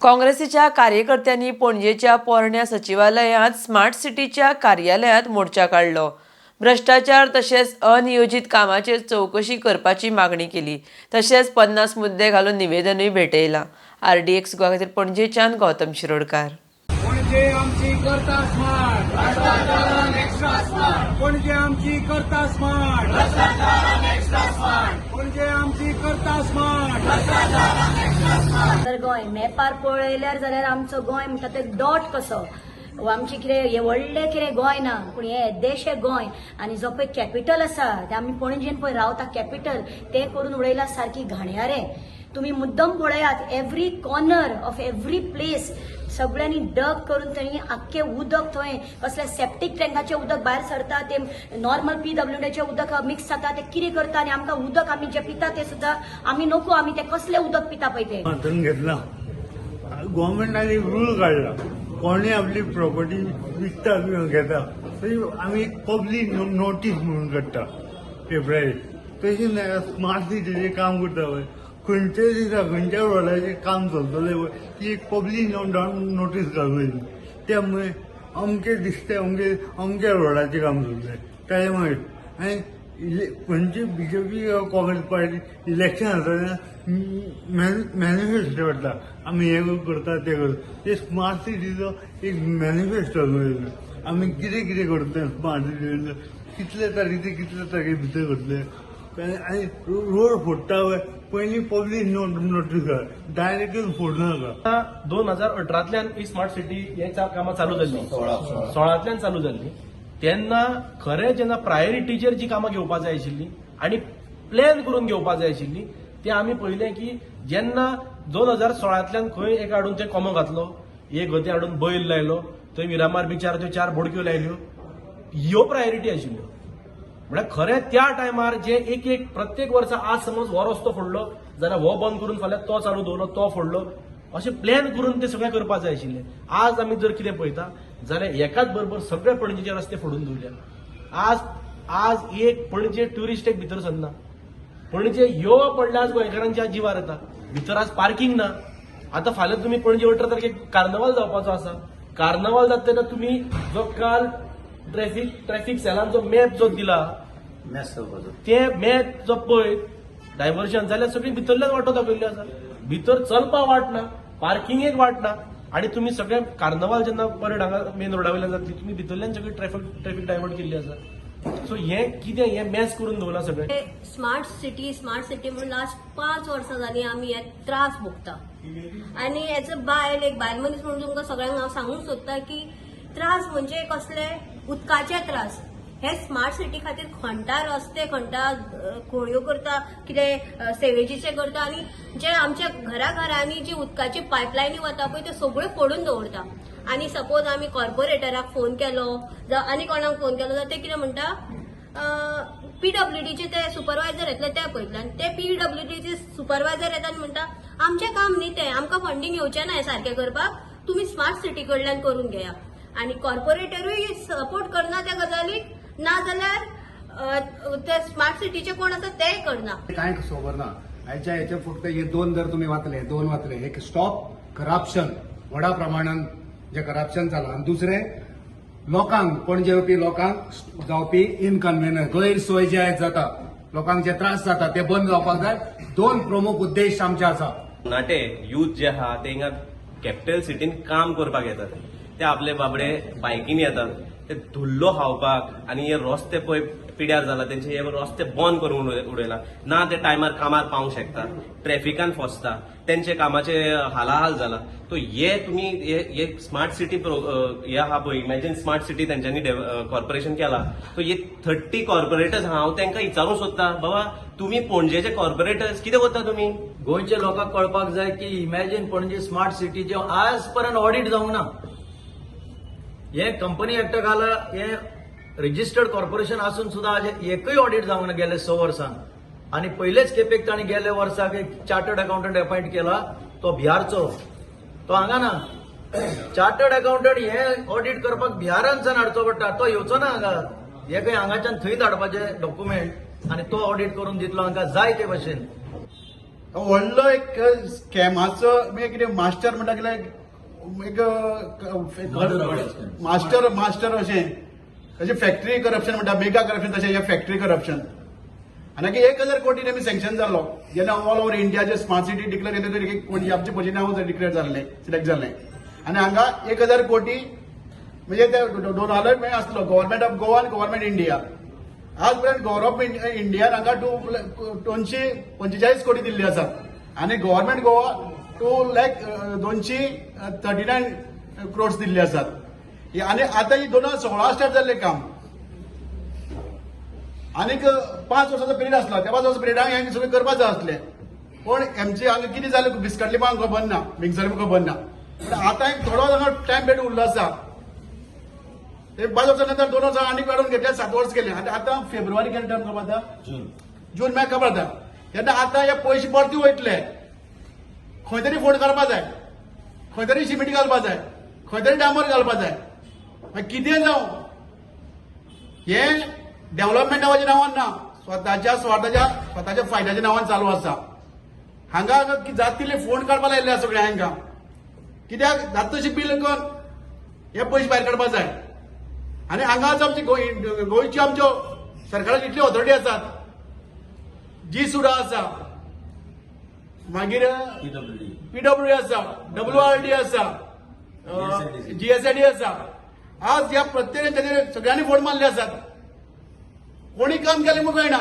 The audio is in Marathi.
काँग्रेसीच्या कार्यकर्त्यांनी पणजेच्या पोरण्या सचिवालयात स्मार्ट सिटीच्या कार्यालयात मोर्चा काढलो. भ्रष्टाचार तसेच अनियोजित कामाचेर चौकशी करपाची मागणी केली. तसेच 50 मुद्दे घालून निवेदनूय भेटयलां. RDX गोवा खातीर पणजेच्यान गौतम शिरोडकार. पणजे आमची करता स्मार्ट, भ्रष्टाचारान एक्स्ट्रा स्मार्ट. पणजे आमची करता स्मार्ट, भ्रष्टाचारान एक्स्ट्रा स्मार्ट. पणजे आमची करता स्मार्ट, भ्रष्टाचारान एक्स्ट्रा स्मार्ट. तर गोंय मॅपार पळयल्यार जाल्यार आमचो गोंय म्हणटा ते डॉट कसो. आमचे कितें हे व्हडलें कितें गोंय ना, पूण हे देशे गोंय. आनी जो पळय कॅपिटल आसा ते आमी पणजेन पळय रावता कॅपिटल ते करून उडयला सारकी घाणयारे. तुम्ही मुद्दम पळयात, every corner of every place सगळ्यांनी डग करून थंय आख्खे उदक थंय कसले सेप्टीक टँकाचे उदक भायर सरता, ते नॉर्मल PWDचे उदक मिक्स जाता, ते कितें करता आनी आमकां उदक आमी जे पिता ते सुद्दां आमी नको, आमी ते कसले उदक पिता पळय ते. घेतला गव्हर्नमेंटाने रूल काढला, कोणी आपली प्रॉपर्टी विकता किंवा घेता तरी आम्ही पब्लीक नोटीस म्हणून काडटा पेपराचेर. तशी स्मार्ट सिटीचें काम करता पळय, खंयच्याय दिसा खंयच्या रोडाचें काम चलतलें पळय ती एक पब्लीक नोटीस काडून त्यामुळे अमके दिसते अमक्या रोडाचें काम चलतलें ताचे मागीर. आनी खंयची BJP काँग्रेस पार्टी इलेक्शन जाता तेन्ना मॅनिफेस्टो काडटा, आमी हे करता ते करता. ते स्मार्ट सिटीचो एक मॅनिफेस्टो आमी कितें कितें करतले स्मार्ट सिटी, कितले तारखे भितर करतले. आनी रोड फोडटा पयलीं पब्लीक नोटीस काड, डायरेक्टच फोडू नाका. 2018तल्यान ही स्मार्ट सिटी हे कामां चालू जाल्ली, 16तल्यान चालू जाल्ली. तेन्ना खरें जेन्ना प्रायोरिटीचेर जी कामां घेवपा जाय आशिल्ली आनी प्लॅन करून घेवपा जाय आशिल्ली ते आमी पळयलें की जेन्ना 2016तल्यान खंय एक हाडून थंय कोमो घातलो, एक गती हाडून बैल लायलो, थंय मिरामार बिचार त्यो 4 बोडक्यो लायल्यो, ह्यो प्रायोरिटी आशिल्ल्यो. म्हळ्यार खरें त्या टायमार जे एक प्रत्येक वर्सा आज समज हो रस्तो फोडलो जाल्यार हो बंद करून फाल्यां तो चालू दवरलो, तो फोडलो, अशें प्लॅन करून ते सगळें करपाक जाय आशिल्लें. आज आमी जर कितें पळयता जाल्यार एकाच बरोबर सगळे पणजेचे रस्ते फोडून दवरल्या. आज एक पणजे ट्युरिस्ट एक भितर सरना. पणजे यो पडल्यार आज गोंयकारांच्या जिवार येता. भितर आज पार्किंग ना. आतां फाल्यां तुमी पणजे 18 तारखेक कार्नवाल जावपाचो आसा. कार्नवाल जाता तेन्ना तुमी जो काल ट्रॅफिक सेलान जो मॅप जो दिला ते मॅप जो पळय डायव्हर्जन जाल्यार सगळी भितरल्याच वाटो दाखयल्ली आसा. भितर चलपाक वाट ना, पार्किंगेक वाट ना, आनी तुमी सगळे कार्नवाल जेन्ना परेड हांगा मेन रोडा वयल्यान जातली तुमी भितरल्यान सगळी ट्रॅफिक डायवर्ट केल्ली आसा. सो हे कितें हे मॅस करून दवरला सगळें. स्मार्ट सिटी म्हणून लास्ट 5 वर्सां जाली आमी हे त्रास भोगता. आनी एज अ बायल, एक बायल मनीस म्हणून तुमकां सगळ्यांक हांव सांगूंक सोदता की त्रास म्हणजे कसले उदकाचे त्रास. हे स्मार्ट सिटी खातीर खणटा रस्ते, खणटा खोळ्यो करता, कितें सेवेजीचे करता, आनी जे आमच्या घरांनी जी उदकाची पायपलायनी वता पळय ते सगळ्यो फोडून दवरता. आनी सपोज आमी कॉर्पोरेटराक फोन केलो जावं आनी कोणाक फोन केलो जाल्यार ते कितें म्हणटा, PWDचे ते सुपरवायझर येतले ते पळयतले. ते PWDचे सुपरवायझर येतात म्हणटा आमचें काम न्ही तें, आमकां फंडींग येवचें ना हें सारकें करपाक, तुमी स्मार्ट सिटी कडल्यान करून घेया. आनी कॉर्पोरेटरूय सपोर्ट करना त्या गजालीक, ना जाल्यार ते स्मार्ट सिटीचे कोण आसा ते करना. कांय खबर ना. हेचे फक्त हे 2 जर तुम्ही दोन वाचले, एक स्टॉप करप्शन, व्हडा प्रमाणात जे करप्शन जाला, आणि दुसरे लोकांक पणजे येवपी लोकांक जावपी इनकन्व्हिनियन्स, गैरसोय जे जाता, लोकांक जे त्रास जाता ते बंद जावपाक जाय. 2 प्रमुख उद्देश आमचे आसा. नाटे यूथ जे आहा ते हिंगा कॅपिटल सिटीन काम करपाक येतात. ते आपले बाबडे बायकीन येतात, ते धुल्लो खावपाक, आनी हे रस्ते पळय पिड्यार जाला तेंचे हे रस्ते बंद करून उडयला. ना ते टायमार कामार पावंक शकता, ट्रॅफिकान फसता, तेंचे कामाचे हालाहाल जाला. तो हे तुमी हे स्मार्ट सिटी हे आहा पळय, इमॅजिन स्मार्ट सिटी तेंच्यांनी कॉर्पोरेशन केला. तो हे 30 कॉर्पोरेटर्स हांव तांकां विचारूंक सोदता, बाबा तुमी पणजेचे कॉर्पोरेटर्स कितें करता तुमी? गोंयच्या लोकांक कळपाक जाय की इमॅजिन पणजे स्मार्ट सिटीचे आज पर्यंत ऑडिट जावंक ना. हे कंपनी एक्ट घाला, हे रजिस्टर्ड कॉर्पोरेशन असून सुद्धा आज एकही ऑडिट जावंक ना गेले 6 वर्सांत. आणि पहिलेच खेपेक ताणी गेल्या वर्साक एक चार्टर्ड अकाउंटंट अपॉइंट केला, तो बिहारचो, तो हांगा ना. चार्टर्ड अकाउंटंट हे ऑडिट करपाक बिहारांच्यान हाडचो पडटा, तो येवचो ना हांगा. हे खंय हांगाच्यान थंय धाडपाचे डॉक्युमेंट, आणि तो ऑडिट करून दितलो हांकां जाय ते भशेन. व्हडलो एक स्कॅमाचो कितें मास्टर म्हणटा कितें एक मास्टर अशें अशें फॅक्टरी करप्शन म्हणटा मेगा करप्शन तशें हें फॅक्टरी करप्शन आनी 1000 कोटी आमी सँक्शन जाल्लो जेन्ना ऑल ओव्हर इंडिया जे स्मार्ट सिटी डिक्लेअर केले तरी कोटी आमचे पयलीं नांव डिक्लेअर जाल्लें सिलेक्ट जाल्लें आनी हांगा 1000 कोटी म्हणजे ते डॉलर आसलो गव्हर्मेंट ऑफ गोवा आनी गव्हर्मेंट इंडिया आज पर्यंत गव्हर्मेंट इंडियान हांगा 245 कोटी दिल्ली आसात आनी गव्हर्मेंट गोवा 239 क्रोड्स दिल्ले आसात आनी आतां ही 2016 स्टार्ट जाल्लें काम आनीक 5 वर्साचो पिरियड आसलो त्या 5 वर्साच्या पिरियडाक हें सगळें करपाक जाय आसलें पण आमचे हांगा कितें जालें बिस्कटली म्हाका खबर ना मिक्सर खबर ना पण आतां एक थोडो हांगा टायम पिरियड उरलो आसा ते 5 वर्सां नंतर 2 वर्सां आनीक वाडोवन घेतले 7 वर्स केले आनी आतां फेब्रुवारी केन्ना टायम खबर आसा जून म्हाका खबर आसा तेन्ना आतां हे पयशे परती वयतले खंय तरी फोंड घालपा जाय खंय तरी सिमेंट घालपा जाय खंय तरी डांबर घालपा जाय मागीर कितें जावं हे डेव्हलपमेंट नांवाच्या नांवान ना स्वताच्या फायद्याच्या नांवान चालू आसा हांगा जाता तितले फोंड काडपा लायिल्ले सगळे हांकां कित्याक जाता तशी बील करून हे पयशे भायर काडपा जाय आनी हांगाच आमची गोंयच्यो आमच्यो सरकाराच्यो इतल्यो ऑथॉरिटी आसात जी सुडा आसा मागीर PWD आसा WRD आसा GSID आसा आज ह्या प्रत्येक सगळ्यांनी फोंड मारले आसात कोणी काम केलें म्हूण कळना